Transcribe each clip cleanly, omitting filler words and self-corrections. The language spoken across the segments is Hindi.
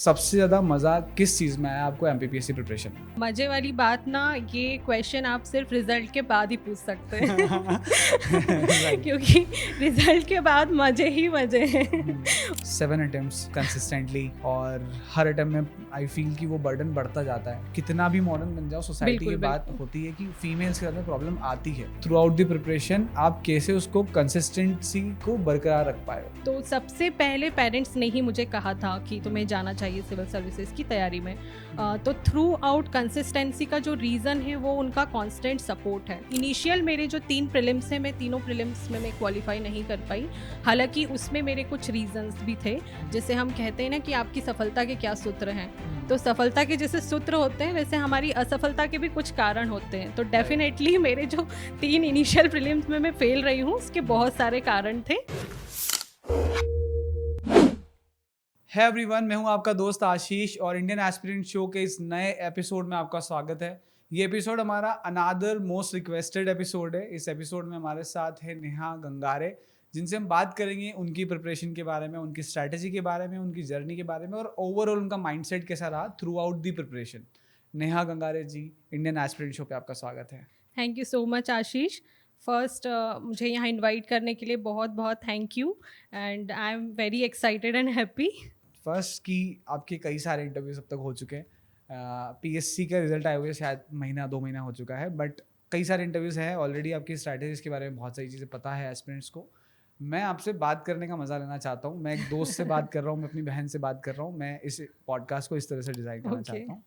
सबसे ज़्यादा मज़ा किस चीज़ में आया आपको एमपीपीएससी प्रिपरेशन में? मजे वाली बात ना, ये क्वेश्चन आप सिर्फ रिजल्ट के बाद ही पूछ सकते हैं राइट। क्योंकि रिजल्ट के बाद मजे ही मजे हैं। 7 अटेम्प्ट्स कंसिस्टेंटली और हर अटेम्प्ट में आई फील कि वो बर्डन बढ़ता जाता है। कितना भी मॉडर्न बन जाओ सोसाइटी की बिल्कुल, बात बिल्कुल। होती है कि फीमेल्स के साथ में प्रॉब्लम आती है। थ्रू आउट द प्रिपरेशन आप कैसे उसको कंसिस्टेंसी को बरकरार रख पाए हो? तो सबसे पहले पेरेंट्स ने ही मुझे कहा था कि तुम्हें जाना चाहिए सिविल सर्विसेज की तैयारी में। तो थ्रू आउट कंसिस्टेंसी का जो रीज़न है वो उनका कांस्टेंट सपोर्ट है। इनिशियल मेरे जो 3 प्रीलिम्स हैं, मैं तीनों प्रीलिम्स में मैं क्वालिफाई नहीं कर पाई। हालांकि उसमें मेरे कुछ रीजंस भी थे। जैसे हम कहते हैं ना कि आपकी सफलता के क्या सूत्र हैं, तो सफलता के जैसे सूत्र होते हैं वैसे हमारी असफलता के भी कुछ कारण होते हैं। तो डेफिनेटली मेरे जो 3 इनिशियल प्रीलिम्स में मैं फेल रही हूँ, उसके बहुत सारे कारण थे। है एवरीवन, मैं हूं आपका दोस्त आशीष और इंडियन एस्पिरेंट शो के इस नए एपिसोड में आपका स्वागत है। ये एपिसोड हमारा अनादर मोस्ट रिक्वेस्टेड एपिसोड है। इस एपिसोड में हमारे साथ है नेहा गंगारे, जिनसे हम बात करेंगे उनकी प्रिपरेशन के बारे में, उनकी स्ट्रैटेजी के बारे में, उनकी जर्नी के बारे में और ओवरऑल उनका माइंडसेट कैसा रहा throughout the preparation. Neha Gangare ji, Indian aspirant show पे आपका स्वागत है। Thank you so much Ashish. First मुझे यहाँ इनवाइट करने के लिए बहुत बहुत thank you and I am very excited and happy. First की आपके कई सारे इंटरव्यूज अब तक हो चुके हैं। पीएससी का रिजल्ट आए हुए शायद महीना 2 महीना हो चुका है, बट कई सारे इंटरव्यूज हैं ऑलरेडी। आपकी स्ट्रैटेजीज के बारे में बहुत सारी चीज़ें पता है एस्पिरेंट्स को। मैं आपसे बात करने का मज़ा लेना चाहता हूँ। मैं एक दोस्त से बात कर रहा हूँ, मैं अपनी बहन से बात कर रहा हूँ। मैं इस पॉडकास्ट को इस तरह से डिज़ाइन करना ओके। चाहता हूँ।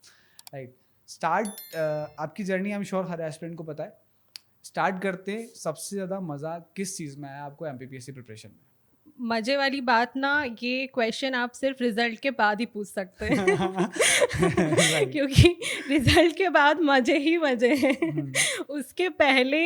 राइट। स्टार्ट आपकी journey I am sure her aspirant को पता है। स्टार्ट करते हैं, सबसे ज़्यादा मज़ा किस चीज़ में आया आपको एमपीपीएससी प्रिपरेशन में? मजे वाली बात ना, ये क्वेश्चन आप सिर्फ रिजल्ट के बाद ही पूछ सकते हैं राइट। क्योंकि रिजल्ट के बाद मजे ही मजे हैं। हम्म, उसके पहले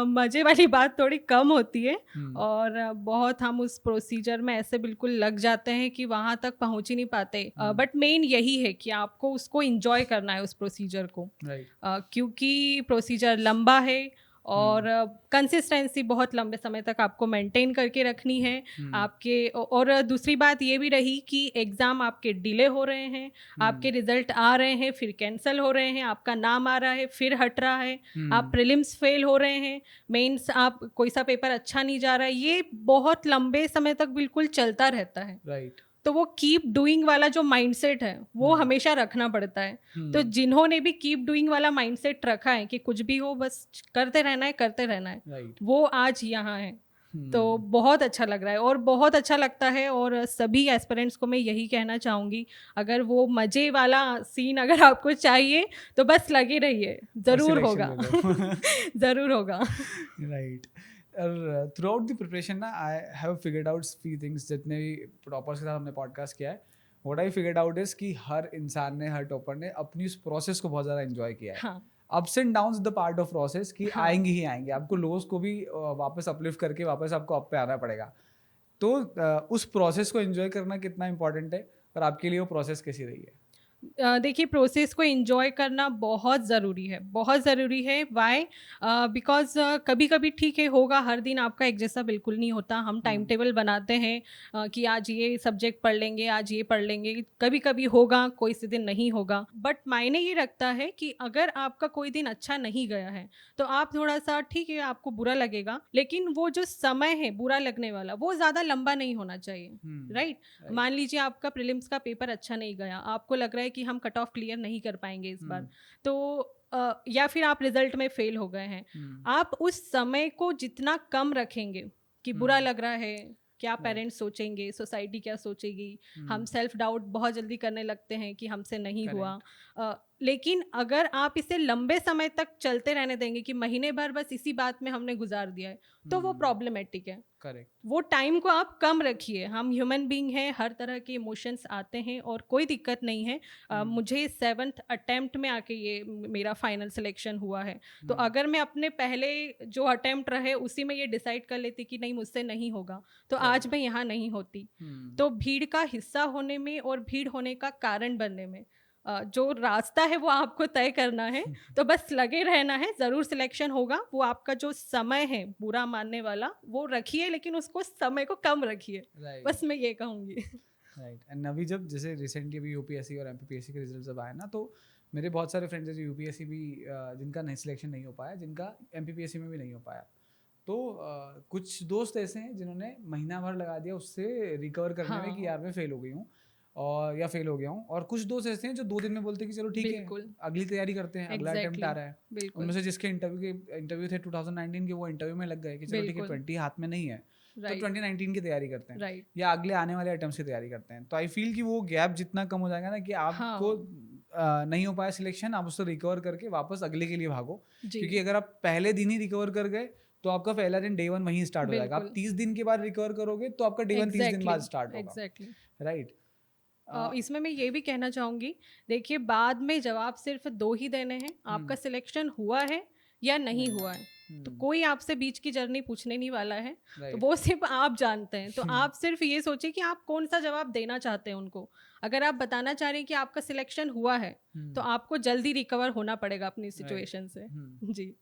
मजे वाली बात थोड़ी कम होती है हम्म, और बहुत हम उस प्रोसीजर में ऐसे बिल्कुल लग जाते हैं कि वहाँ तक पहुँच ही नहीं पाते। बट मेन यही है कि आपको उसको इंजॉय करना है, उस प्रोसीजर को। राइट। क्योंकि प्रोसीजर लंबा है और कंसिस्टेंसी बहुत लंबे समय तक आपको मेंटेन करके रखनी है। आपके और दूसरी बात ये भी रही कि एग्ज़ाम आपके डिले हो रहे हैं, आपके रिजल्ट आ रहे हैं फिर कैंसिल हो रहे हैं, आपका नाम आ रहा है फिर हट रहा है, आप प्रीलिम्स फेल हो रहे हैं, मेंस आप कोई सा पेपर अच्छा नहीं जा रहा है, ये बहुत लंबे समय तक बिल्कुल चलता रहता है। राइट। तो वो कीप डूइंग वाला जो माइंडसेट है वो हमेशा रखना पड़ता है। तो जिन्होंने भी कीप डूइंग वाला माइंडसेट रखा है कि कुछ भी हो बस करते रहना है करते रहना है, राइट। वो आज यहाँ है। तो बहुत अच्छा लग रहा है और बहुत अच्छा लगता है और सभी एस्पिरेंट्स को मैं यही कहना चाहूँगी, अगर वो मज़े वाला सीन अगर आपको चाहिए तो बस लगे रहिए, ज़रूर होगा। ज़रूर होगा। राइट। और थ्रू आउट द प्रिपरेशन ना I have figured out few things. जितने भी टॉपर्स के साथ हमने पॉडकास्ट किया है, what I figured out is कि हर इंसान ने, हर टॉपर ने अपनी उस प्रोसेस को बहुत ज़्यादा एंजॉय किया है। हाँ, ups and downs the part of process कि हाँ। आएंगे ही आएंगे। आपको लोस को भी वापस अपलिफ्ट करके वापस आपको अप पे आना पड़ेगा। तो उस प्रोसेस को एंजॉय करना कितना इंपॉर्टेंट है और आपके लिए वो प्रोसेस कैसी रही है? देखिए, प्रोसेस को एंजॉय करना बहुत ज़रूरी है, बहुत ज़रूरी है। व्हाई? बिकॉज़ कभी कभी ठीक है, होगा, हर दिन आपका एक जैसा बिल्कुल नहीं होता। हम टाइम टेबल बनाते हैं कि आज ये सब्जेक्ट पढ़ लेंगे, आज ये पढ़ लेंगे, कभी कभी होगा, कोई से दिन नहीं होगा। बट मायने ये रखता है कि अगर आपका कोई दिन अच्छा नहीं गया है तो आप थोड़ा सा, ठीक है, आपको बुरा लगेगा, लेकिन वो जो समय है बुरा लगने वाला वो ज़्यादा लंबा नहीं होना चाहिए। राइट? मान लीजिए आपका प्रीलिम्स का पेपर अच्छा नहीं गया, आपको लग रहा है कि हम कट ऑफ क्लियर नहीं कर पाएंगे इस बार, तो या फिर आप रिजल्ट में फेल हो गए हैं, आप उस समय को जितना कम रखेंगे कि बुरा लग रहा है, क्या पेरेंट्स सोचेंगे, सोसाइटी क्या सोचेगी, हम सेल्फ डाउट बहुत जल्दी करने लगते हैं कि हमसे नहीं हुआ। लेकिन अगर आप इसे लंबे समय तक चलते रहने देंगे कि महीने भर बस इसी बात में हमने गुजार दिया है, तो वो प्रॉब्लमेटिक है। करेक्ट। वो टाइम को आप कम रखिए। हम ह्यूमन बीइंग हैं, हर तरह के इमोशंस आते हैं और कोई दिक्कत नहीं है। मुझे 7th अटेम्प्ट में आके ये मेरा फाइनल सिलेक्शन हुआ है। तो अगर मैं अपने पहले जो अटेम्प्ट रहे उसी में ये डिसाइड कर लेती कि नहीं, मुझसे नहीं होगा, तो आज मैं यहाँ नहीं होती। तो भीड़ का हिस्सा होने में और भीड़ होने का कारण बनने में जो रास्ता है वो आपको तय करना है। तो बस लगे रहना है, ज़रूर सिलेक्शन होगा। वो आपका जो समय है बुरा मानने वाला वो रखिए, लेकिन उसको समय को कम रखिए। राइट। बस मैं ये कहूँगी। राइट। एंड अभी जब जैसे रिसेंटली अभी यूपीएससी और एमपीपीएससी के रिजल्ट जब आए ना, तो मेरे बहुत सारे फ्रेंड्स हैं जो यूपीएससी भी जिनका नहीं सिलेक्शन नहीं हो पाया, जिनका एमपीपीएससी में भी नहीं हो पाया। तो कुछ दोस्त ऐसे हैं जिन्होंने महीना भर लगा दिया उससे रिकवर करने में कि हाँ, यार मैं फेल हो गई हूँ और या फेल हो गया हूँ, और कुछ दोस्त ऐसे हैं जो 2 दिन में बोलते हैं कि चलो ठीक है बिल्कुल, अगली तैयारी करते हैं, अगला अटेम्प्ट आ एग्ज़ैक्टली, रहा है। बिल्कुल, उनमें से जिसके इंटरव्यू थे 2019 के, वो इंटरव्यू में लग गए कि चलो ठीक है बिल्कुल, 20 हाथ में नहीं है तो राइट, 2019 की तैयारी करते हैं राइट, या अगले आने वाले अटेम्प्ट की तैयारी करते हैं। तो आई फील कि वो गैप जितना कम हो जाएगा ना कि आपको हाँ, नहीं हो पाया सिलेक्शन, आप उससे रिकवर करके वापस अगले के लिए भागो। जी, क्योंकि अगर आप पहले दिन ही रिकवर कर गए तो आपका पहला दिन डे 1 वहीं स्टार्ट हो जाएगा। आप बिल्कुल, 30 दिन के बाद रिकवर करोगे तो आपका डे 1 30 दिन एग्ज़ैक्टली, बाद स्टार्ट होगा, एग्ज़ैक्टली। राइट। इसमें मैं ये भी कहना चाहूँगी, देखिए बाद में जवाब सिर्फ़ 2 ही देने हैं, आपका सिलेक्शन हुआ है या नहीं हुआ है। तो कोई आपसे बीच की जर्नी पूछने नहीं वाला है, तो राइट। वो सिर्फ़ आप जानते हैं। तो आप सिर्फ़ ये सोचिए कि आप कौन-सा जवाब देना चाहते हैं उनको। अगर आप बताना चाह रहे हैं कि आपका सिलेक्शन हुआ है, तो आपको जल्दी रिकवर होना पड़ेगा अपनी राइट। सिचुएशन से। जी,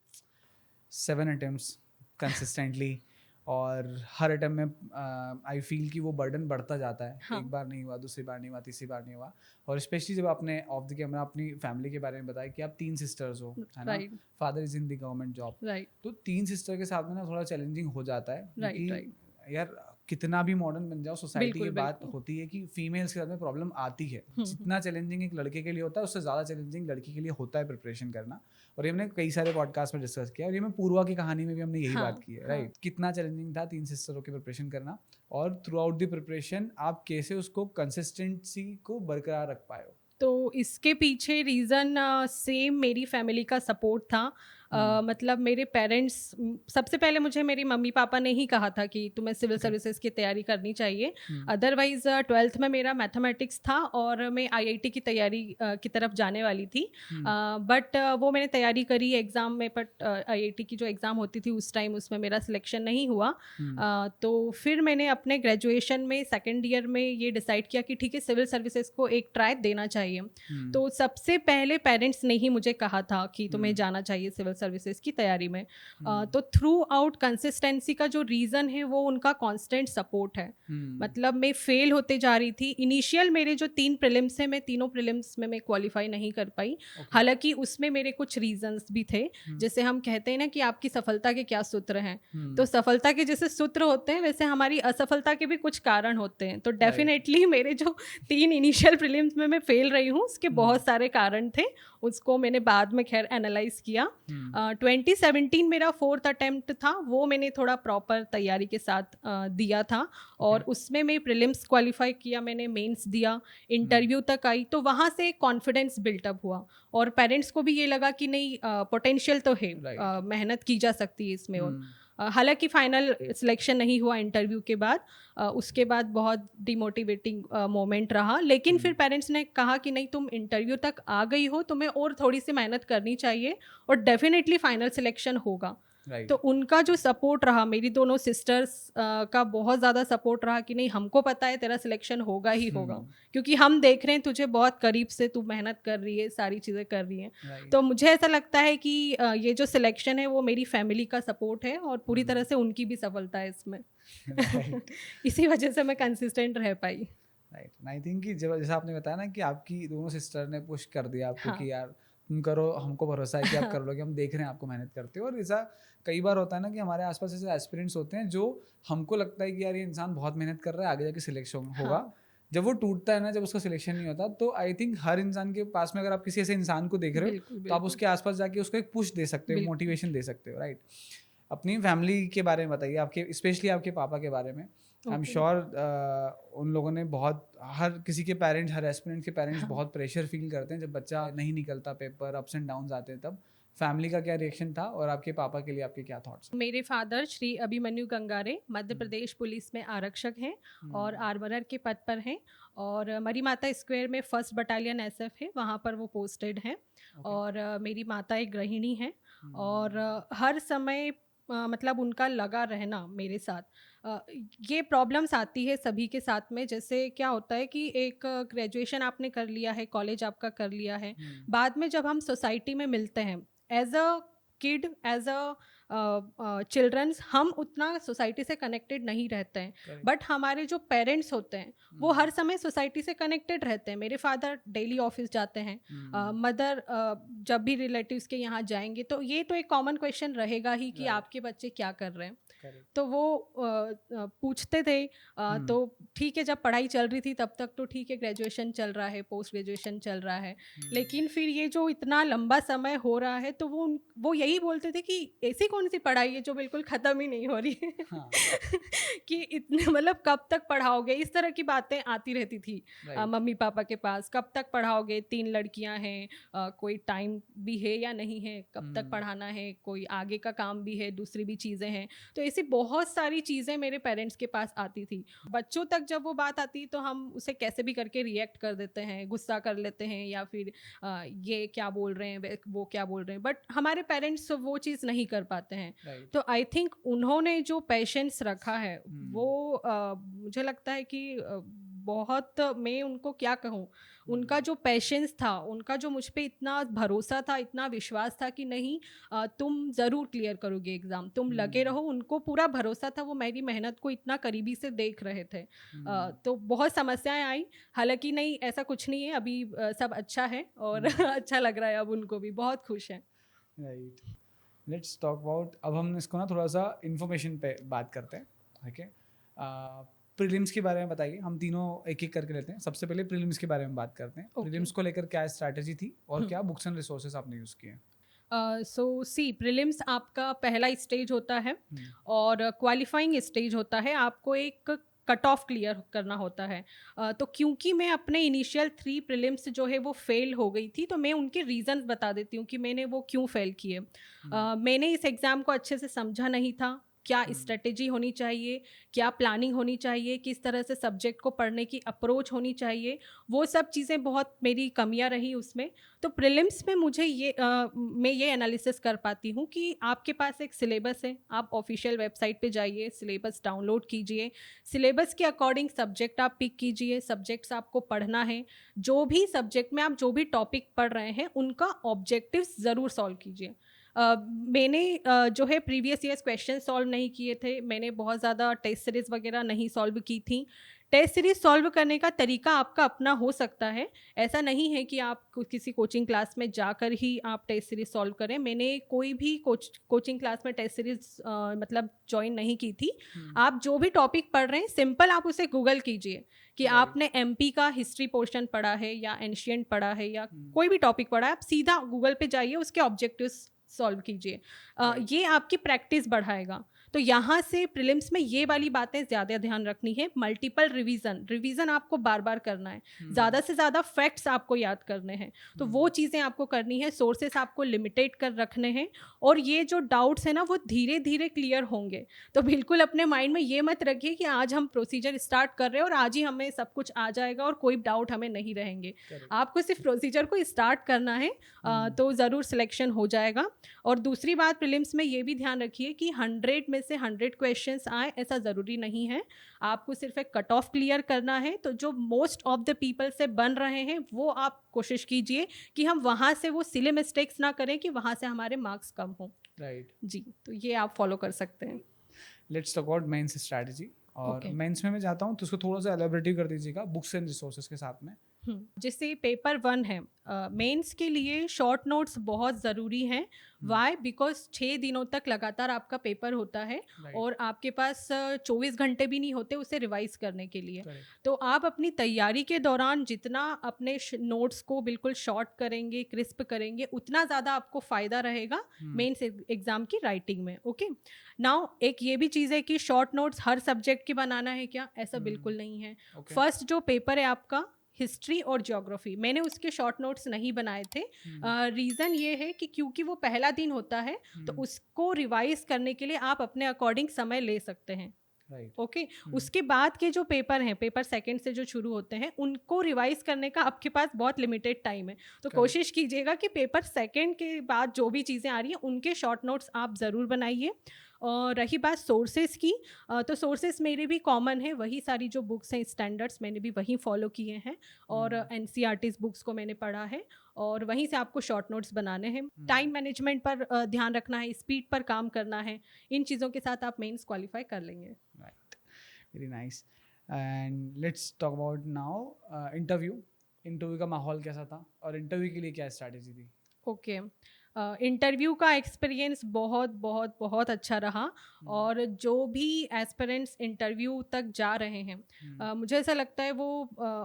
7 अटेम्प्ट्स कंसिस्टेंटली, और हर अटेम्प्ट में आई फील कि वो बर्डन बढ़ता जाता है। हाँ, एक बार नहीं हुआ, दूसरी बार नहीं हुआ, तीसरी बार नहीं हुआ। और स्पेशली जब आपने ऑफ द कैमरा अपनी फैमिली के बारे में बताया कि आप 3 सिस्टर्स हो, है ना, right, father is in the government job. Right, तो 3 सिस्टर के साथ में ना थोड़ा चैलेंजिंग हो जाता है, राइट, क्योंकि राइट। यार कितना भी मॉडर्न बन जाओ, सोसाइटी की बिल्कुल, बात बिल्कुल। होती है कि फीमेल्स के साथ में प्रॉब्लम आती है। हुँ, जितना चैलेंजिंग एक लड़के के लिए होता है उससे ज़्यादा चैलेंजिंग लड़की के लिए होता है प्रिपरेशन करना। और ये हमने कई सारे पॉडकास्ट में डिस्कस किया, और ये मैं पूर्वा की कहानी में भी हमने यही बात हाँ, की है, हाँ। राइट। कितना चैलेंजिंग था 3 सिस्टरों की प्रिपरेशन करना, और थ्रू आउट द प्रिपरेशन आप कैसे उसको कंसिस्टेंसी को बरकरार रख पाए हो। तो इसके पीछे रीज़न सेम मेरी फैमिली का सपोर्ट था। मतलब मेरे पेरेंट्स सबसे पहले मुझे मेरी मम्मी-पापा ने ही कहा था कि तुम्हें सिविल ओके। सर्विसेज़ की तैयारी करनी चाहिए। अदरवाइज़ 12th में मेरा मैथमेटिक्स था और मैं आईआईटी की तैयारी की तरफ जाने वाली थी। बट वो मैंने तैयारी करी एग्ज़ाम में, बट आईआईटी की जो एग्ज़ाम होती थी उस टाइम उसमें मेरा सिलेक्शन नहीं हुआ। तो फिर मैंने अपने ग्रेजुएशन में सेकंड ईयर में ये डिसाइड किया कि ठीक है सिविल सर्विसेज को एक ट्राई देना चाहिए। तो सबसे पहले पेरेंट्स ने ही मुझे कहा था कि तुम्हें जाना चाहिए सिविल सर्विसेज की तैयारी में। तो थ्रू आउट कंसिस्टेंसी का जो रीज़न है वो उनका कांस्टेंट सपोर्ट है। मतलब मैं फेल होते जा रही थी। इनिशियल मेरे जो 3 प्रीलिम्स हैं, मैं तीनों प्रीलिम्स में मैं क्वालिफाई नहीं कर पाई। ओके। हालाँकि उसमें मेरे कुछ रीज़न्स भी थे। जैसे हम कहते हैं ना कि आपकी सफलता के क्या सूत्र हैं। तो सफलता के जैसे सूत्र होते हैं वैसे हमारी असफलता के भी कुछ कारण होते हैं। तो राइट। डेफ़िनेटली मेरे जो 3 इनिशियल प्रीलिम्स में मैं फेल रही हूँ, उसके बहुत सारे कारण थे। उसको मैंने बाद में ख़ैर एनालाइज़ किया। 2017 मेरा 4th अटेम्प्ट था, वो मैंने थोड़ा प्रॉपर तैयारी के साथ दिया था और उसमें मैं प्रीलिम्स क्वालिफ़ाई किया, मैंने मेंस दिया, इंटरव्यू तक आई, तो वहाँ से कॉन्फिडेंस बिल्टअप हुआ और पेरेंट्स को भी ये लगा कि नहीं पोटेंशियल तो है, राइट। मेहनत की जा सकती है इसमें। और हालांकि फाइनल सिलेक्शन नहीं हुआ इंटरव्यू के बाद। उसके बाद बहुत डिमोटिवेटिंग मोमेंट रहा, लेकिन फिर पेरेंट्स ने कहा कि नहीं तुम इंटरव्यू तक आ गई हो, तुम्हें और थोड़ी सी मेहनत करनी चाहिए और डेफिनेटली फाइनल सिलेक्शन होगा। राइट। तो उनका जो सपोर्ट रहा, मेरी दोनों सिस्टर्स का बहुत ज़्यादा सपोर्ट रहा कि नहीं हमको पता है तेरा सिलेक्शन होगा ही होगा, क्योंकि हम देख रहे हैं तुझे बहुत करीब से, तू मेहनत कर रही है, सारी चीज़ें कर रही है। राइट। तो मुझे ऐसा लगता है कि ये जो सिलेक्शन है वो मेरी फैमिली का सपोर्ट है और पूरी तरह से उनकी भी सफलता है इसमें। राइट। इसी वजह से मैं कंसिस्टेंट रह पाई। राइट। आई थिंक कि जब जैसा आपने बताया ना कि आपकी दोनों सिस्टर ने पुश कर दिया आपको हाँ, कि यार तुम करो, हमको भरोसा है कि आप कर लोगे, हम देख रहे हैं आपको मेहनत करते हो। और ऐसा कई बार होता है ना कि हमारे आसपास ऐसे एस्पिरेंट्स होते हैं जो हमको लगता है कि यार ये इंसान बहुत मेहनत कर रहा है, आगे जाके सिलेक्शन होगा। हाँ, जब वो टूटता है ना, जब उसका सिलेक्शन नहीं होता, तो आई थिंक हर इंसान के पास में अगर आप किसी ऐसे इंसान को देख रहे हो बिल्कुल, तो आप बिल्कुल, उसके आसपास जाके उसको एक पुश दे सकते हो, बिल्कुल। मोटिवेशन दे सकते हो, राइट। अपनी फैमिली के बारे में बताइए, आपके स्पेशली आपके पापा के बारे में। आई एम ओके, श्योर उन लोगों ने बहुत, हर किसी के पेरेंट्स, हर एस्पिरेंट के पेरेंट्स हाँ। बहुत प्रेशर फील करते हैं जब बच्चा नहीं निकलता पेपर, अप्स एंड डाउन्स आते हैं तब। फैमिली का क्या रिएक्शन था और आपके पापा के लिए आपके क्या थॉट्स हैं? मेरे फादर श्री अभिमन्यु गंगारे मध्य प्रदेश पुलिस में आरक्षक हैं और आर्मरर के पद पर हैं और मरी माता स्क्वायर में 1st बटालियन एसएफ है, वहाँ पर वो पोस्टेड हैं। और मेरी माता एक गृहिणी हैं और हर समय मतलब उनका लगा रहना मेरे साथ। अ, ये प्रॉब्लम्स आती है सभी के साथ में, जैसे क्या होता है कि एक ग्रेजुएशन आपने कर लिया है, कॉलेज आपका कर लिया है, बाद में जब हम सोसाइटी में मिलते हैं as a kid, as a childrens हम उतना सोसाइटी से कनेक्टेड नहीं रहते हैं, Correct. बट हमारे जो पेरेंट्स होते हैं वो हर समय सोसाइटी से कनेक्टेड रहते हैं. मेरे फादर डेली ऑफिस जाते हैं, मदर जब भी रिलेटिव्स के यहाँ जाएंगे तो ये तो एक कॉमन क्वेश्चन रहेगा ही कि Right. आपके बच्चे क्या कर रहे हैं. Correct. तो वो पूछते थे. तो ठीक है, जब पढ़ाई चल रही थी तब तक तो ठीक है, ग्रेजुएशन चल रहा है, पोस्ट ग्रेजुएशन चल रहा है, लेकिन फिर ये जो इतना लंबा समय हो रहा है तो वो यही बोलते थे कि ऐसी कौन सी पढ़ाई है जो बिल्कुल ख़त्म ही नहीं हो रही है. हाँ. कि इतने मतलब कब तक पढ़ाओगे, इस तरह की बातें आती रहती थी Right. मम्मी पापा के पास. कब तक पढ़ाओगे, 3 लड़कियां हैं, कोई टाइम भी है या नहीं है, कब तक पढ़ाना है, कोई आगे का काम भी है, दूसरी भी चीज़ें हैं. तो ऐसी बहुत सारी चीज़ें मेरे पेरेंट्स के पास आती थी. बच्चों तक जब वो बात आती तो हम उसे कैसे भी करके रिएक्ट कर देते हैं, गुस्सा कर लेते हैं, या फिर ये क्या बोल रहे हैं, वो क्या बोल रहे हैं, बट हमारे पेरेंट्स वो चीज़ नहीं कर पाते हैं. Right. तो आई थिंक उन्होंने जो पेशेंस रखा है वो मुझे लगता है कि बहुत, मैं उनको क्या कहूँ, उनका जो पेशेंस था, उनका जो मुझ पे इतना भरोसा था, इतना विश्वास था कि नहीं तुम ज़रूर क्लियर करोगे एग्ज़ाम, तुम लगे रहो. उनको पूरा भरोसा था, वो मेरी मेहनत को इतना करीबी से देख रहे थे. तो बहुत समस्याएं आई, हालांकि नहीं, ऐसा कुछ नहीं है, अभी सब अच्छा है और अच्छा लग रहा है, अब उनको भी बहुत खुश हैं. राइट. लेट्स टॉक अबाउट, अब हम इसको ना थोड़ा सा इन्फॉर्मेशन पे बात करते हैं. ठीक है, प्रीलिम्स के बारे में बताइए. हम तीनों एक एक करके लेते हैं. सबसे पहले प्रीलिम्स के बारे में बात करते हैं. Okay. प्रीलिम्स को लेकर क्या स्ट्रैटेजी थी और क्या बुक्स एंड रिसोर्सेज आपने यूज़ किए? सो सी, प्रीलिम्स आपका पहला स्टेज होता है और क्वालिफाइंग स्टेज होता है. आपको एक कट ऑफ क्लियर करना होता है. तो क्योंकि मैं अपने इनिशियल 3 प्रीलिम्स जो है वो फेल हो गई थी, तो मैं उनके रीज़न्स बता देती हूँ कि मैंने वो क्यों फेल किए. मैंने इस एग्ज़ाम को अच्छे से समझा नहीं था, क्या स्ट्रेटेजी होनी चाहिए, क्या प्लानिंग होनी चाहिए, किस तरह से सब्जेक्ट को पढ़ने की अप्रोच होनी चाहिए, वो सब चीज़ें बहुत मेरी कमियां रही उसमें. तो प्रीलिम्स में मुझे मैं ये एनालिसिस कर पाती हूँ कि आपके पास एक सिलेबस है, आप ऑफिशियल वेबसाइट पे जाइए, सिलेबस डाउनलोड कीजिए, सिलेबस के अकॉर्डिंग सब्जेक्ट आप पिक कीजिए, सब्जेक्ट्स आपको पढ़ना है, जो भी सब्जेक्ट में आप जो भी टॉपिक पढ़ रहे हैं उनका ऑब्जेक्टिव्स ज़रूर सॉल्व कीजिए. मैंने जो है प्रीवियस ईयर्स क्वेश्चन सॉल्व नहीं किए थे, मैंने बहुत ज़्यादा टेस्ट सीरीज़ वगैरह नहीं सॉल्व की थी. टेस्ट सीरीज़ सॉल्व करने का तरीका आपका अपना हो सकता है, ऐसा नहीं है कि आप किसी कोचिंग क्लास में जाकर ही आप टेस्ट सीरीज़ सॉल्व करें. मैंने कोई भी कोचिंग क्लास में टेस्ट सीरीज़ मतलब ज्वाइन नहीं की थी. आप जो भी टॉपिक पढ़ रहे हैं, सिंपल आप उसे गूगल कीजिए कि आपने एमपी का हिस्ट्री पोर्शन पढ़ा है या एंशिएंट पढ़ा है या कोई भी टॉपिक पढ़ा है, आप सीधा गूगल पे जाइए, उसके ऑब्जेक्टिव्स सॉल्व कीजिए. ये आपकी प्रैक्टिस बढ़ाएगा. तो यहाँ से प्रीलिम्स में ये वाली बातें ज़्यादा ध्यान रखनी है. मल्टीपल रिवीजन आपको बार बार करना है, ज़्यादा से ज़्यादा फैक्ट्स आपको याद करने हैं, तो वो चीज़ें आपको करनी है. सोर्सेस आपको लिमिटेड कर रखने हैं, और ये जो डाउट्स हैं ना वो धीरे धीरे क्लियर होंगे. तो बिल्कुल अपने माइंड में ये मत रखिए कि आज हम प्रोसीजर स्टार्ट कर रहे हैं और आज ही हमें सब कुछ आ जाएगा और कोई डाउट हमें नहीं रहेंगे. आपको सिर्फ प्रोसीजर को स्टार्ट करना है, तो ज़रूर सिलेक्शन हो जाएगा. और दूसरी बात, प्रीलिम्स में ये भी ध्यान रखिए कि 100 में से 100 क्वेश्चंस आए ऐसा ज़रूरी नहीं है. आपको सिर्फ एक कट ऑफ क्लियर करना है. तो जो मोस्ट ऑफ द पीपल से बन रहे हैं वो आप कोशिश कीजिए कि हम वहाँ से वो सिले मिस्टेक्स ना करें कि वहाँ से हमारे मार्क्स कम हों. राइट. जी, तो ये आप फॉलो कर सकते हैं. Let's talk about mains strategy. और Okay. मेंस में मैं जाता हूँ तो उसको थोड़ा सा एलैबोरेटिव कर दीजिएगा बुक्स एंड रिसोर्सेज के साथ में. जैसे पेपर 1 है, मेंस के लिए शॉर्ट नोट्स बहुत ज़रूरी हैं. वाई? बिकॉज 6 दिनों तक लगातार आपका पेपर होता है और आपके पास 24 घंटे भी नहीं होते उसे रिवाइज करने के लिए. तो आप अपनी तैयारी के दौरान जितना अपने नोट्स को बिल्कुल शॉर्ट करेंगे, क्रिस्प करेंगे, उतना ज़्यादा आपको फ़ायदा रहेगा मेंस एग्ज़ाम की राइटिंग में. ओके, नाउ एक ये भी चीज़ है कि शॉर्ट नोट्स हर सब्जेक्ट के बनाना है क्या? ऐसा बिल्कुल नहीं है. फर्स्ट जो पेपर है आपका हिस्ट्री और ज्योग्राफी, मैंने उसके शॉर्ट नोट्स नहीं बनाए थे. रीज़न ये है कि क्योंकि वो पहला दिन होता है तो उसको रिवाइज करने के लिए आप अपने अकॉर्डिंग समय ले सकते हैं. ओके, उसके बाद के जो पेपर हैं, पेपर सेकंड से जो शुरू होते हैं, उनको रिवाइज करने का आपके पास बहुत लिमिटेड टाइम है. तो कोशिश कीजिएगा कि पेपर सेकंड के बाद जो भी चीज़ें आ रही हैं उनके शॉर्ट नोट्स आप ज़रूर बनाइए. और रही बात सोर्सेज़ की, तो सोर्सेज़ मेरे भी कॉमन है, वही सारी जो बुक्स हैं स्टैंडर्ड्स मैंने भी वही फॉलो किए हैं, और एनसीईआरटीज़ बुक्स को मैंने पढ़ा है, और वहीं से आपको शॉर्ट नोट्स बनाने हैं। टाइम मैनेजमेंट पर ध्यान रखना है, स्पीड पर काम करना है, इन चीज़ों के साथ आप मेंस क्वालिफाई कर लेंगे। Right, very nice. And let's talk about now interview का माहौल कैसा था और इंटरव्यू के लिए क्या स्ट्रैटेजी थी? ओके, इंटरव्यू का एक्सपीरियंस बहुत बहुत बहुत अच्छा रहा, और जो भी एस्पिरेंट्स इंटरव्यू तक जा रहे हैं, मुझे ऐसा लगता है वो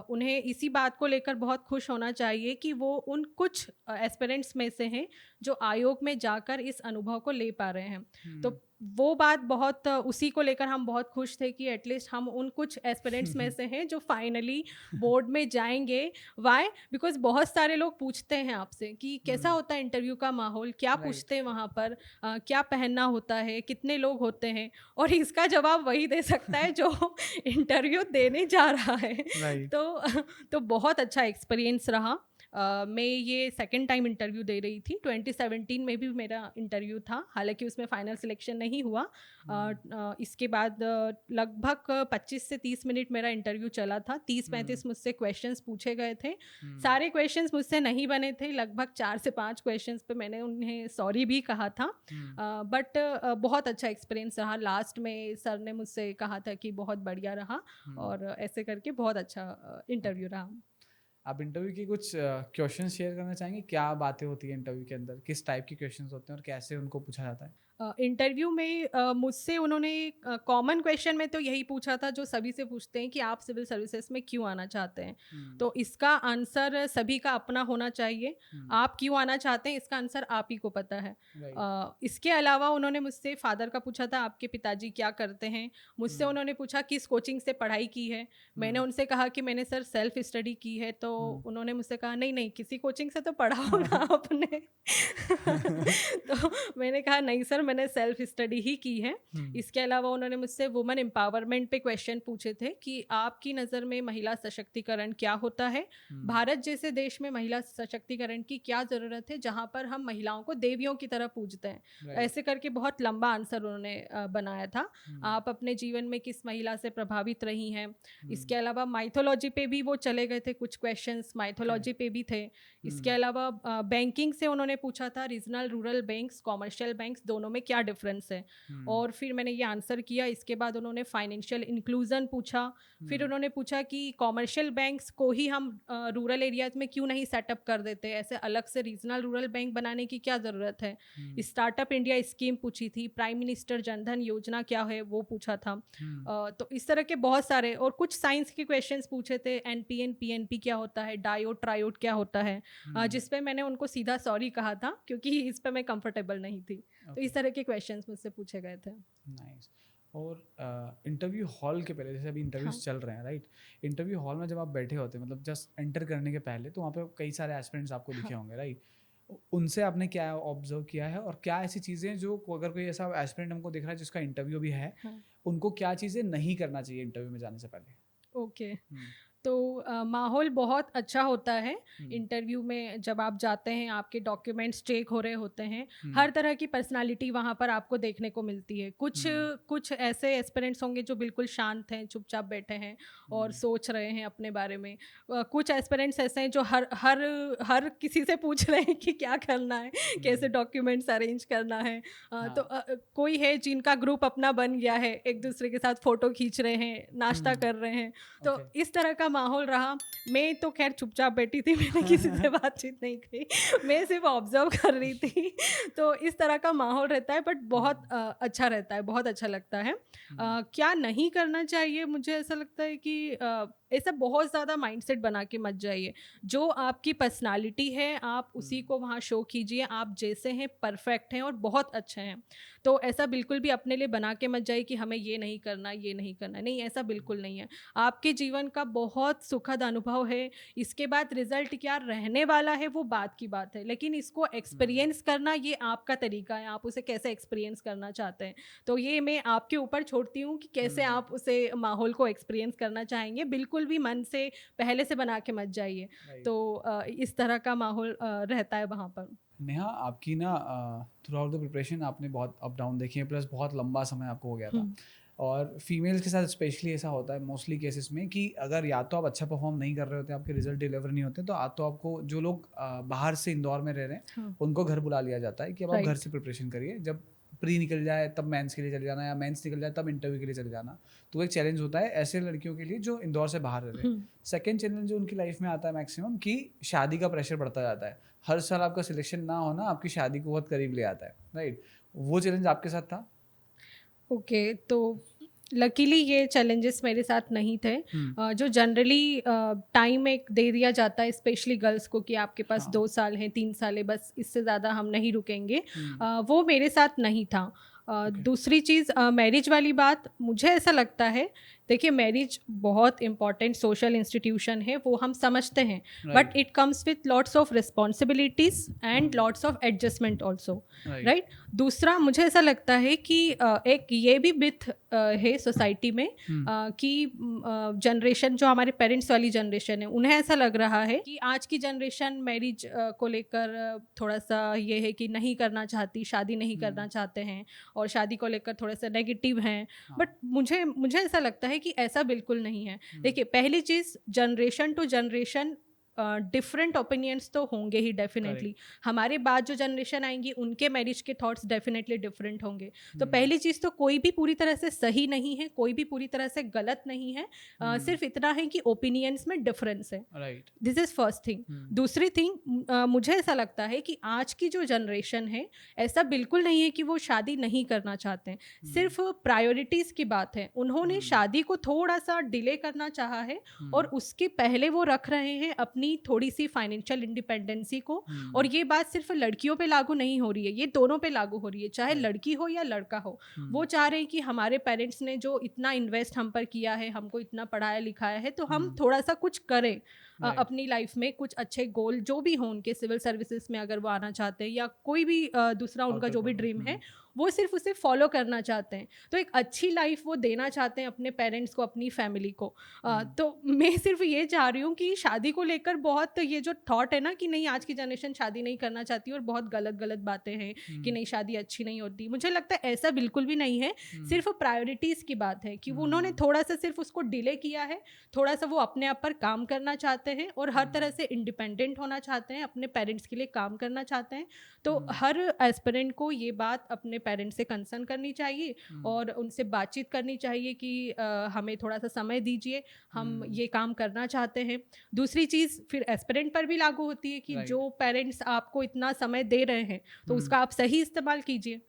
उन्हें इसी बात को लेकर बहुत खुश होना चाहिए कि वो उन कुछ एस्पिरेंट्स में से हैं जो आयोग में जाकर इस अनुभव को ले पा रहे हैं। तो वो बात बहुत उसी को लेकर हम बहुत खुश थे कि एटलीस्ट हम उन कुछ एस्पिरेंट्स में से हैं जो फाइनली बोर्ड में जाएंगे। वाई? बिकॉज बहुत सारे लोग पूछते हैं आपसे कि कैसा होता है इंटरव्यू का माहौल, क्या Right. पूछते हैं वहाँ पर, क्या पहनना होता है, कितने लोग होते हैं, और इसका जवाब वही दे सकता है जो इंटरव्यू देने जा रहा है। Right. तो बहुत अच्छा एक्सपीरियंस रहा। मैं ये सेकंड टाइम इंटरव्यू दे रही थी। 2017 में भी मेरा इंटरव्यू था, हालांकि उसमें फाइनल सिलेक्शन नहीं हुआ। इसके बाद लगभग 25 से 30 मिनट मेरा इंटरव्यू चला था। 30-35 मुझसे क्वेश्चंस पूछे गए थे। सारे क्वेश्चंस मुझसे नहीं बने थे, लगभग 4 से 5 क्वेश्चंस पे मैंने उन्हें सॉरी भी कहा था। बट बहुत अच्छा एक्सपीरियंस रहा। लास्ट में सर ने मुझसे कहा था कि बहुत बढ़िया रहा, और ऐसे करके बहुत अच्छा इंटरव्यू रहा। आप इंटरव्यू की कुछ क्वेश्चन शेयर करना चाहेंगे? क्या बातें होती है इंटरव्यू के अंदर, किस टाइप के क्वेश्चंस होते हैं और कैसे उनको पूछा जाता है? इंटरव्यू में मुझसे उन्होंने कॉमन क्वेश्चन में तो यही पूछा था जो सभी से पूछते हैं कि आप सिविल सर्विसेज में क्यों आना चाहते हैं। तो इसका आंसर सभी का अपना होना चाहिए। आप क्यों आना चाहते हैं इसका आंसर आप ही को पता है। इसके अलावा उन्होंने मुझसे फादर का पूछा था, आपके पिताजी क्या करते हैं। मुझसे उन्होंने पूछा किस कोचिंग से पढ़ाई की है। मैंने उनसे कहा कि मैंने सर सेल्फ स्टडी की है। तो उन्होंने मुझसे कहा नहीं नहीं, किसी कोचिंग से तो पढ़ा होगा आपने। तो मैंने कहा नहीं सर, मैंने सेल्फ स्टडी ही की है। इसके अलावा उन्होंने मुझसे वुमेन एम्पावरमेंट पे क्वेश्चन पूछे थे कि आपकी नज़र में महिला सशक्तिकरण क्या होता है, भारत जैसे देश में महिला सशक्तिकरण की क्या ज़रूरत है जहाँ पर हम महिलाओं को देवियों की तरह पूजते हैं। ऐसे करके बहुत लंबा आंसर उन्होंने बनाया था। आप अपने जीवन में किस महिला से प्रभावित रही हैं। इसके अलावा माइथोलॉजी पे भी वो चले गए थे, कुछ क्वेश्चंस माइथोलॉजी पे भी थे। इसके अलावा बैंकिंग से उन्होंने पूछा था, regional rural banks, commercial banks, दोनों में क्या डिफरेंस है। और फिर मैंने ये आंसर किया। इसके बाद उन्होंने फाइनेंशियल इंक्लूजन पूछा। फिर उन्होंने पूछा कि कॉमर्शियल बैंक्स को ही हम रूरल एरियाज में क्यों नहीं सेटअप कर देते, ऐसे अलग से रीजनल रूरल बैंक बनाने की क्या ज़रूरत है। स्टार्टअप इंडिया स्कीम पूछी थी। प्राइम मिनिस्टर जनधन योजना क्या है वो पूछा था। तो इस तरह के बहुत सारे, और कुछ साइंस के क्वेश्चंस पूछे थे। एनपीएन पीएनपी क्या होता है, डायोड ट्रायोड क्या होता है, जिस पे मैंने उनको सीधा सॉरी कहा था क्योंकि इस पे मैं कंफर्टेबल नहीं थी। तो इस तरह के क्वेश्चंस मुझसे पूछे गए थे। नाइस। और इंटरव्यू हॉल के पहले, जैसे अभी इंटरव्यूज हाँ। चल रहे हैं, राइट? इंटरव्यू हॉल में जब आप बैठे होते हैं, मतलब जस्ट एंटर करने के पहले, तो वहाँ पे कई सारे एस्पिरेंट्स आपको दिखे होंगे, राइट? उनसे आपने क्या ऑब्जर्व किया है और क्या ऐसी चीज़ें जो अगर कोई ऐसा एस्पिरेंट हमको दिख रहा है जिसका इंटरव्यू भी है, हाँ। उनको क्या चीज़ें नहीं करना चाहिए इंटरव्यू में जाने से पहले? ओके। तो माहौल बहुत अच्छा होता है इंटरव्यू में। जब आप जाते हैं, आपके डॉक्यूमेंट्स चेक हो रहे होते हैं। हर तरह की पर्सनालिटी वहाँ पर आपको देखने को मिलती है। कुछ ऐसे एस्पिरेंट्स होंगे जो बिल्कुल शांत हैं, चुपचाप बैठे हैं और सोच रहे हैं अपने बारे में। कुछ एस्पिरेंट्स ऐसे हैं जो हर हर हर किसी से पूछ रहे हैं कि क्या करना है, कैसे डॉक्यूमेंट्स अरेंज करना है। तो कोई है जिनका ग्रुप अपना बन गया है, एक दूसरे के साथ फ़ोटो खींच रहे हैं, नाश्ता कर रहे हैं। तो इस तरह का माहौल रहा। मैं तो खैर चुपचाप बैठी थी, मैंने किसी से बातचीत नहीं की, मैं सिर्फ ऑब्जर्व कर रही थी। तो इस तरह का माहौल रहता है, बट बहुत अच्छा रहता है, बहुत अच्छा लगता है। क्या नहीं करना चाहिए, मुझे ऐसा लगता है कि ऐसा बहुत ज़्यादा माइंडसेट बना के मत जाइए। जो आपकी पर्सनालिटी है आप उसी को वहाँ शो कीजिए। आप जैसे हैं परफेक्ट हैं और बहुत अच्छे हैं। तो ऐसा बिल्कुल भी अपने लिए बना के मत जाइए कि हमें ये नहीं करना, ये नहीं करना। नहीं, ऐसा बिल्कुल नहीं है। आपके जीवन का बहुत सुखद अनुभव है। इसके बाद रिजल्ट क्या रहने वाला है वो बात की बात है, लेकिन इसको एक्सपीरियंस करना ये आपका तरीका है। आप उसे कैसे एक्सपीरियंस करना चाहते हैं, तो ये मैं आपके ऊपर छोड़ती हूँ कि कैसे आप उसे माहौल को एक्सपीरियंस करना चाहेंगे। बिल्कुल भी मन से पहले से बना के मत जाइए। तो इस तरह का माहौल रहता है वहाँ पर। नेहा, आपकी ना थ्रू आउट द प्रिपरेशन आपने बहुत अप डाउन देखे हैं, प्लस बहुत लंबा समय आपको हो गया था। और फीमेल्स के साथ स्पेशली ऐसा होता है मोस्टली केसेस में कि अगर या तो आप अच्छा परफॉर्म नहीं कर रहे होते, आपके रिजल्ट डिलीवर नहीं होते, तो तो आपको जो लोग बाहर से इंदौर में रह रहे हैं हाँ, उनको घर बुला लिया जाता है कि अब आप घर राइट। से प्रिपरेशन करिए, जब प्री निकल जाए तब मेंस के लिए चले जाना, या मेंस निकल जाए तब इंटरव्यू के लिए चले जाना। तो वो एक चैलेंज होता है ऐसे लड़कियों के लिए जो इंदौर से बाहर रह रहे हैं। सेकेंड चैलेंज जो उनकी लाइफ में आता है मैक्सिमम, कि शादी का प्रेशर बढ़ता जाता है। हर साल आपका सिलेक्शन ना होना आपकी शादी को बहुत करीब ले आता है, राइट? वो चैलेंज आपके साथ था? ओके, तो लकीली ये चैलेंजेस मेरे साथ नहीं थे। जो जनरली टाइम एक दे दिया जाता है स्पेशली गर्ल्स को कि आपके पास हाँ। 2 साल हैं, 3 साल है, बस इससे ज़्यादा हम नहीं रुकेंगे, हम्म। वो मेरे साथ नहीं था। ओके। दूसरी चीज़, मैरिज वाली बात, मुझे ऐसा लगता है, देखिए मैरिज बहुत इम्पॉर्टेंट सोशल इंस्टीट्यूशन है, वो हम समझते हैं, but right. It comes with lots of responsibilities and lots of adjustment also, right. Right. दूसरा मुझे ऐसा लगता है कि एक ये भी मिथ है सोसाइटी में, कि जनरेशन जो हमारे पेरेंट्स वाली जनरेशन है, उन्हें ऐसा लग रहा है कि आज की जनरेशन मैरिज को लेकर थोड़ा सा ये है कि नहीं करना चाहती, शादी नहीं करना चाहते हैं, और शादी को लेकर थोड़े से नेगेटिव हैं। बट मुझे मुझे ऐसा लगता है कि ऐसा बिल्कुल नहीं है। देखिए, पहली चीज़, generation to generation different opinions तो होंगे ही डेफिनेटली। हमारे बाद जो जनरेशन आएंगी उनके मैरिज के थॉट्स डेफिनेटली डिफरेंट होंगे। तो पहली चीज़ तो कोई भी पूरी तरह से सही नहीं है, कोई भी पूरी तरह से गलत नहीं है, सिर्फ इतना है कि ओपिनियंस में डिफरेंस है। Right. This is first thing. दूसरी थिंग, मुझे ऐसा लगता है कि आज की जो जनरेशन है, ऐसा बिल्कुल नहीं है कि वो शादी नहीं करना चाहते हैं, सिर्फ प्रायोरिटीज़ की बात है। उन्होंने शादी को थोड़ा सा डिले करना चाहा है, और उसके पहले वो रख रहे हैं अपनी थोड़ी सी फाइनेंशियल इंडिपेंडेंसी को। और ये बात सिर्फ लड़कियों पे लागू नहीं हो रही है, ये दोनों पे लागू हो रही है, चाहे लड़की हो या लड़का हो। वो चाह रहे हैं कि हमारे पेरेंट्स ने जो इतना इन्वेस्ट हम पर किया है, हमको इतना पढ़ाया लिखाया है, तो हम थोड़ा सा कुछ करें अपनी लाइफ में, कुछ अच्छे गोल जो भी हों उनके, सिविल सर्विसेज में अगर वो आना चाहते हैं, या कोई भी दूसरा उनका जो भी ड्रीम है, वो सिर्फ उसे फॉलो करना चाहते हैं। तो एक अच्छी लाइफ वो देना चाहते हैं अपने पेरेंट्स को, अपनी फैमिली को। तो मैं सिर्फ ये चाह रही हूँ कि शादी को लेकर बहुत ये जो थॉट है ना कि नहीं, आज की जनरेशन शादी नहीं करना चाहती और बहुत गलत गलत बातें हैं कि नहीं, शादी अच्छी नहीं होती, मुझे लगता है ऐसा बिल्कुल भी नहीं है। सिर्फ प्रायोरिटीज़ की बात है कि वो उन्होंने थोड़ा सा सिर्फ उसको डिले किया है, थोड़ा सा वो अपने आप पर काम करना चाहते हैं, और हर तरह से इंडिपेंडेंट होना चाहते हैं, अपने पेरेंट्स के लिए काम करना चाहते हैं। तो हर एस्पिरेंट को ये बात अपने पेरेंट्स से कंसर्न करनी चाहिए, और उनसे बातचीत करनी चाहिए कि हमें थोड़ा सा समय दीजिए, हम ये काम करना चाहते हैं। दूसरी चीज़ फिर एस्पिरेंट पर भी लागू होती है कि जो पेरेंट्स आपको इतना समय दे रहे हैं, तो उसका आप सही इस्तेमाल कीजिए।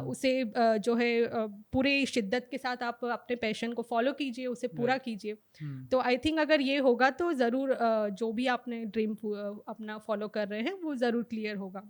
उसे जो है पूरे शिद्दत के साथ आप अपने पैशन को फॉलो कीजिए, उसे पूरा कीजिए। तो आई थिंक अगर ये होगा तो ज़रूर जो भी आपने ड्रीम अपना फॉलो कर रहे हैं वो ज़रूर क्लियर होगा।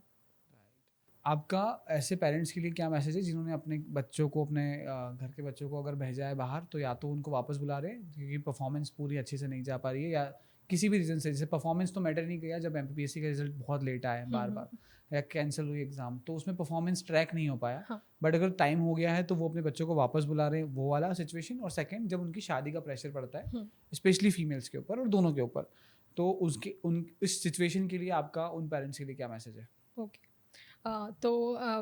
आपका ऐसे पेरेंट्स के लिए क्या मैसेज है जिन्होंने अपने बच्चों को, अपने घर के बच्चों को अगर भेजा है बाहर, तो या तो उनको वापस बुला रहे हैं क्योंकि परफॉर्मेंस पूरी अच्छे से नहीं जा पा रही है, या किसी भी रीज़न से, जैसे परफॉर्मेंस तो मैटर नहीं किया जब MPPSC का रिजल्ट बहुत लेट आया है बार बार, या कैंसिल हुई एग्ज़ाम, तो उसमें परफॉर्मेंस ट्रैक नहीं हो पाया। हाँ। बट अगर टाइम हो गया है तो वो अपने बच्चों को वापस बुला रहे हैं, वो वाला सिचुएशन। और सेकेंड, जब उनकी शादी का प्रेशर पड़ता है स्पेशली फीमेल्स के ऊपर और दोनों के ऊपर, तो उसके इस सिचुएशन के लिए आपका उन पेरेंट्स के लिए क्या मैसेज है? ओके। तो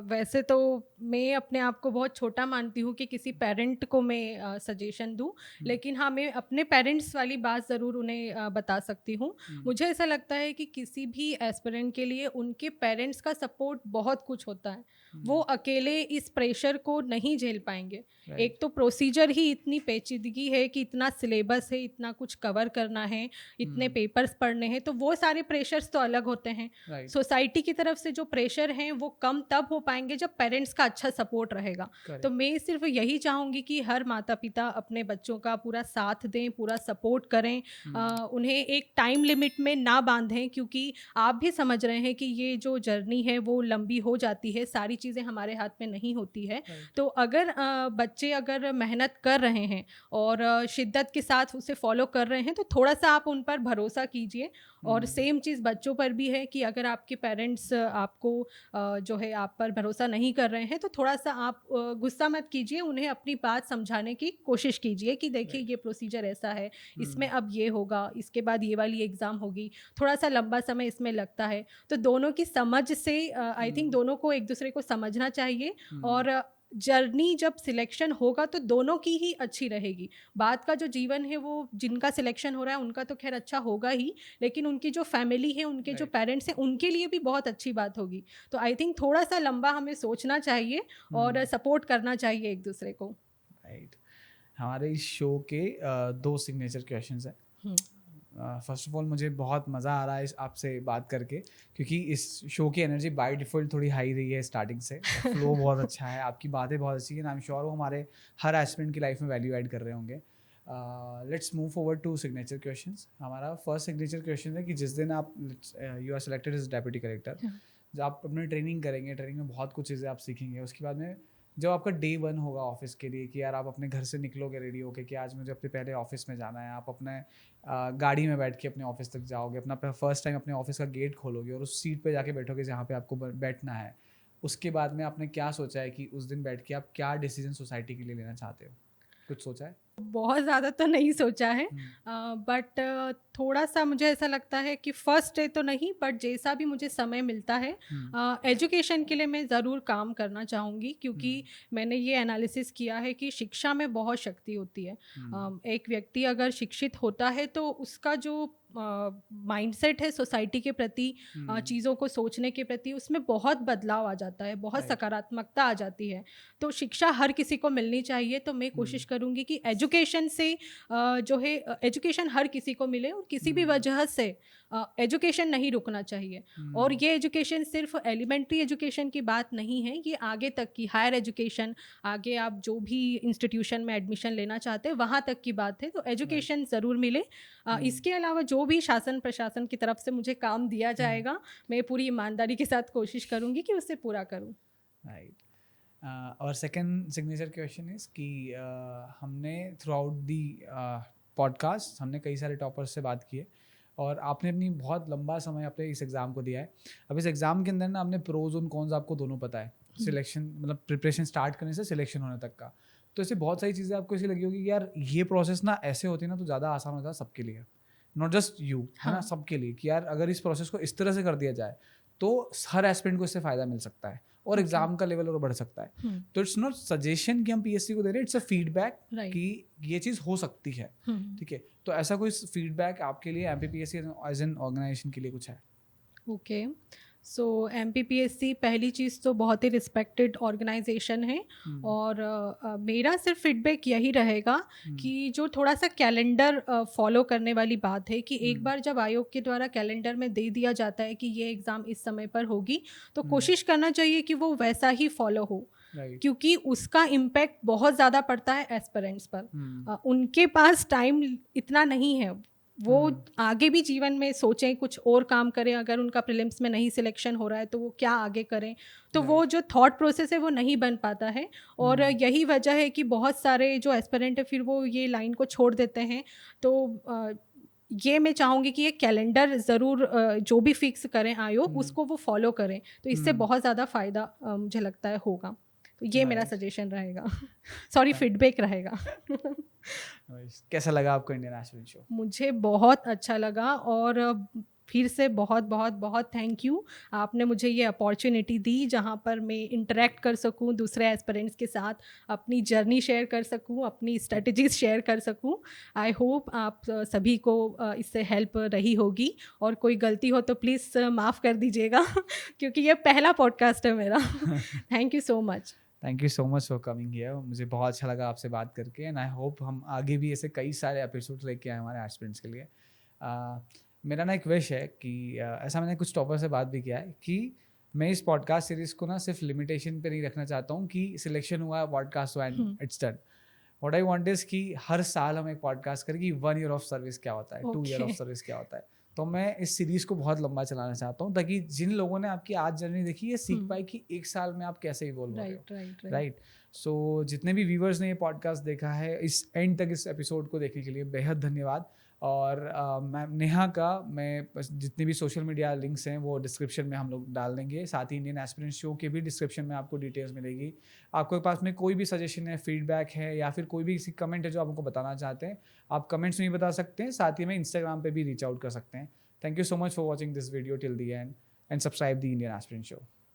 वैसे तो मैं अपने आप को बहुत छोटा मानती हूँ कि किसी पेरेंट को मैं सजेशन दूँ, लेकिन हाँ, मैं अपने पेरेंट्स वाली बात ज़रूर उन्हें बता सकती हूँ। मुझे ऐसा लगता है कि किसी भी एस्पिरेंट के लिए उनके पेरेंट्स का सपोर्ट बहुत कुछ होता है। वो अकेले इस प्रेशर को नहीं झेल पाएंगे। एक तो प्रोसीजर ही इतनी पेचीदगी है कि इतना सिलेबस है, इतना कुछ कवर करना है, इतने पेपर्स पढ़ने हैं, तो वो सारे प्रेशर्स तो अलग होते हैं। सोसाइटी की तरफ से जो प्रेशर हैं वो कम तब हो पाएंगे जब पेरेंट्स का अच्छा सपोर्ट रहेगा। तो मैं सिर्फ यही चाहूँगी कि हर माता पिता अपने बच्चों का पूरा साथ दें, पूरा सपोर्ट करें, उन्हें एक टाइम लिमिट में ना बांधें, क्योंकि आप भी समझ रहे हैं कि ये जो जर्नी है वो लंबी हो जाती है, सारी चीज़ें हमारे हाथ में नहीं होती है। तो अगर बच्चे अगर मेहनत कर रहे हैं और शिद्दत के साथ उसे फॉलो कर रहे हैं, तो थोड़ा सा आप उन पर भरोसा कीजिए और सेम चीज़ बच्चों पर भी है कि अगर आपके पेरेंट्स आपको जो है आप पर भरोसा नहीं कर रहे हैं तो थोड़ा सा आप गुस्सा मत कीजिए, उन्हें अपनी बात समझाने की कोशिश कीजिए कि देखिए राइट। ये प्रोसीजर ऐसा है, इसमें अब ये होगा, इसके बाद ये वाली एग्ज़ाम होगी, थोड़ा सा लंबा समय इसमें लगता है। तो दोनों की समझ से आई थिंक दोनों को एक दूसरे को समझना चाहिए। और जर्नी जब सिलेक्शन होगा तो दोनों की ही अच्छी रहेगी। बाद का जो जीवन है वो जिनका सिलेक्शन हो रहा है उनका तो खैर अच्छा होगा ही, लेकिन उनकी जो फैमिली है, उनके जो राइट। पेरेंट्स हैं, उनके लिए भी बहुत अच्छी बात होगी। तो आई थिंक थोड़ा-सा लंबा हमें सोचना चाहिए और सपोर्ट करना चाहिए एक दूसरे को। राइट। हमारे इस शो के 2 सिग्नेचर क्वेश्चंस हैं। हुँ। फर्स्ट ऑफ ऑल मुझे बहुत मज़ा आ रहा है आपसे बात करके, क्योंकि इस शो की एनर्जी बाय डिफ़ॉल्ट थोड़ी हाई रही है स्टार्टिंग से। फ्लो बहुत अच्छा है, आपकी बातें बहुत अच्छी हैं, आई एम श्योर वो हमारे हर एस्पिरेंट की लाइफ में वैल्यू ऐड कर रहे होंगे। Let's move forward to signature questions. हमारा फर्स्ट सिग्नेचर क्वेश्चन है कि जिस दिन आप you are selected as deputy collector, जब आप अपनी ट्रेनिंग करेंगे, ट्रेनिंग में बहुत कुछ चीज़ें आप सीखेंगे, उसके बाद में जब आपका डे 1 होगा ऑफिस के लिए कि यार आप अपने घर से निकलोगे रेडी होके कि आज मुझे अपने पहले ऑफिस में जाना है, आप अपने गाड़ी में बैठ के अपने ऑफिस तक जाओगे, अपना फर्स्ट टाइम अपने ऑफिस का गेट खोलोगे और उस सीट पे जाके बैठोगे जहाँ पे आपको बैठना है। उसके बाद में आपने क्या सोचा है कि उस दिन बैठ के आप क्या डिसीजन सोसाइटी के लिए लेना चाहते हो? कुछ सोचा है? बहुत ज़्यादा तो नहीं सोचा है, हम्म। बट थोड़ा-सा मुझे ऐसा लगता है कि फर्स्ट डे तो नहीं, बट जैसा भी मुझे समय मिलता है हम्म। एजुकेशन के लिए मैं ज़रूर काम करना चाहूँगी, क्योंकि हम्म। मैंने ये एनालिसिस किया है कि शिक्षा में बहुत शक्ति होती है। हम्म। एक व्यक्ति अगर शिक्षित होता है तो उसका जो माइंडसेट है सोसाइटी के प्रति, चीज़ों को सोचने के प्रति, उसमें बहुत बदलाव आ जाता है, बहुत राइट। सकारात्मकता आ जाती है। तो शिक्षा हर किसी को मिलनी चाहिए, तो मैं कोशिश करूँगी कि एजुकेशन से जो है एजुकेशन हर किसी को मिले, और किसी भी वजह से एजुकेशन नहीं रुकना चाहिए। और ये एजुकेशन सिर्फ एलिमेंट्री एजुकेशन की बात नहीं है, ये आगे तक की हायर एजुकेशन, आगे आप जो भी इंस्टीट्यूशन में एडमिशन लेना चाहते हैं वहाँ तक की बात है। तो एजुकेशन ज़रूर मिले। इसके अलावा जो भी शासन प्रशासन की तरफ से मुझे काम दिया जाएगा, मैं पूरी ईमानदारी के साथ कोशिश करूँगी कि उसे पूरा करूँ। राइट। और सेकंड सिग्नेचर क्वेश्चन इज कि हमने थ्रू आउट दी पॉडकास्ट हमने कई सारे टॉपर्स से बात की है और आपने अपनी बहुत लंबा समय अपने इस एग्ज़ाम को दिया है। अब इस एग्ज़ाम के अंदर ना आपने प्रोज और कॉन्स आपको दोनों पता है, सिलेक्शन मतलब प्रिपरेशन स्टार्ट करने से सिलेक्शन होने तक का। तो ऐसे बहुत सारी चीज़ें आपको ऐसी लगी होगी कि यार ये प्रोसेस ना ऐसे होती ना तो ज़्यादा आसान होता है सबके लिए, नॉट जस्ट यू, है ना, हाँ। सबके लिए, कि यार अगर इस प्रोसेस को इस तरह से कर दिया जाए तो हर एस्पिरेंट को इससे फ़ायदा मिल सकता है और ओके। एग्जाम का लेवल और बढ़ सकता है। तो इट्स नॉट सजेशन कि हम पीएससी को दे रहे हैं, इट्स अ फीडबैक राइट। कि ये चीज़ हो सकती है। ठीक है, तो ऐसा कोई फीडबैक आपके लिए एमपीपीएससी एज एन ऑर्गेनाइजेशन के लिए कुछ है? ओके। सो एमपीपीएससी पहली चीज़ तो बहुत ही रिस्पेक्टेड ऑर्गेनाइजेशन है, और मेरा सिर्फ फीडबैक यही रहेगा कि जो थोड़ा सा कैलेंडर फॉलो करने वाली बात है, कि एक बार जब आयोग के द्वारा कैलेंडर में दे दिया जाता है कि ये एग्ज़ाम इस समय पर होगी, तो कोशिश करना चाहिए कि वो वैसा ही फॉलो हो, राइट। क्योंकि उसका इम्पैक्ट बहुत ज़्यादा पड़ता है एस्पिरेंट्स पर। उनके पास टाइम इतना नहीं है, वो आगे भी जीवन में सोचें, कुछ और काम करें, अगर उनका प्रीलिम्स में नहीं सिलेक्शन हो रहा है तो वो क्या आगे करें, तो वो जो थॉट प्रोसेस है वो नहीं बन पाता है। और यही वजह है कि बहुत सारे जो एस्पिरेंट है फिर वो ये लाइन को छोड़ देते हैं। तो ये मैं चाहूँगी कि ये कैलेंडर ज़रूर जो भी फिक्स करें आयोग, उसको वो फॉलो करें, तो इससे बहुत ज़्यादा फ़ायदा मुझे लगता है होगा। तो ये मेरा Right. सजेशन रहेगा। सॉरी, फीडबैक रहेगा। कैसा लगा आपको इंडियन एस्पिरेंट शो? मुझे बहुत अच्छा लगा, और फिर से बहुत बहुत बहुत थैंक यू। आपने मुझे ये अपॉर्चुनिटी दी जहाँ पर मैं इंटरेक्ट कर सकूँ दूसरे एस्पिरेंट्स के साथ, अपनी जर्नी शेयर कर सकूँ, अपनी स्ट्रेटजीज शेयर कर सकूँ। आई होप आप सभी को इससे हेल्प रही होगी, और कोई गलती हो तो प्लीज़ माफ़ कर दीजिएगा क्योंकि ये पहला पॉडकास्ट है मेरा। Thank you so much. Thank you so much for coming here. मुझे बहुत अच्छा लगा आपसे बात करके एंड आई होप हम आगे भी ऐसे कई सारे एपिसोड लेके आए हमारे एस्पिरेंट्स के लिए। मेरा ना एक विश है कि ऐसा मैंने कुछ टॉपर से बात भी किया है कि मैं इस पॉडकास्ट सीरीज़ को ना सिर्फ लिमिटेशन पे नहीं रखना चाहता हूँ कि सिलेक्शन हुआ, पॉडकास्ट हुआ and it's done. What I want is कि हर साल हम एक पॉडकास्ट करें कि 1 ईयर ऑफ सर्विस क्या होता है, 2 ईयर ऑफ ओके। सर्विस क्या होता है। तो मैं इस सीरीज़ को बहुत लंबा चलाना चाहता हूँ ताकि जिन लोगों ने आपकी आज जर्नी देखी ये सीख पाए कि 1 साल में आप कैसे इवॉल्व हो रहे हो। Right right right. राइट। सो जितने भी व्यूवर्स ने ये पॉडकास्ट देखा है इस एंड तक, इस एपिसोड को देखने के लिए बेहद धन्यवाद। और मैम नेहा का मैं बस जितने भी सोशल मीडिया लिंक्स हैं वो डिस्क्रिप्शन में हम लोग डाल देंगे, साथ ही इंडियन एस्पिरेंट शो के भी डिस्क्रिप्शन में आपको डिटेल्स मिलेगी। आपके पास में कोई भी सजेशन है, फीडबैक है या फिर कोई भी किसी कमेंट है जो आप हमको बताना चाहते हैं, आप कमेंट्स में भी बता सकते हैं, साथ ही में इंस्टाग्राम पे भी रीच आउट कर सकते हैं। Thank you so much for watching this video till the end subscribe the Indian aspirant show.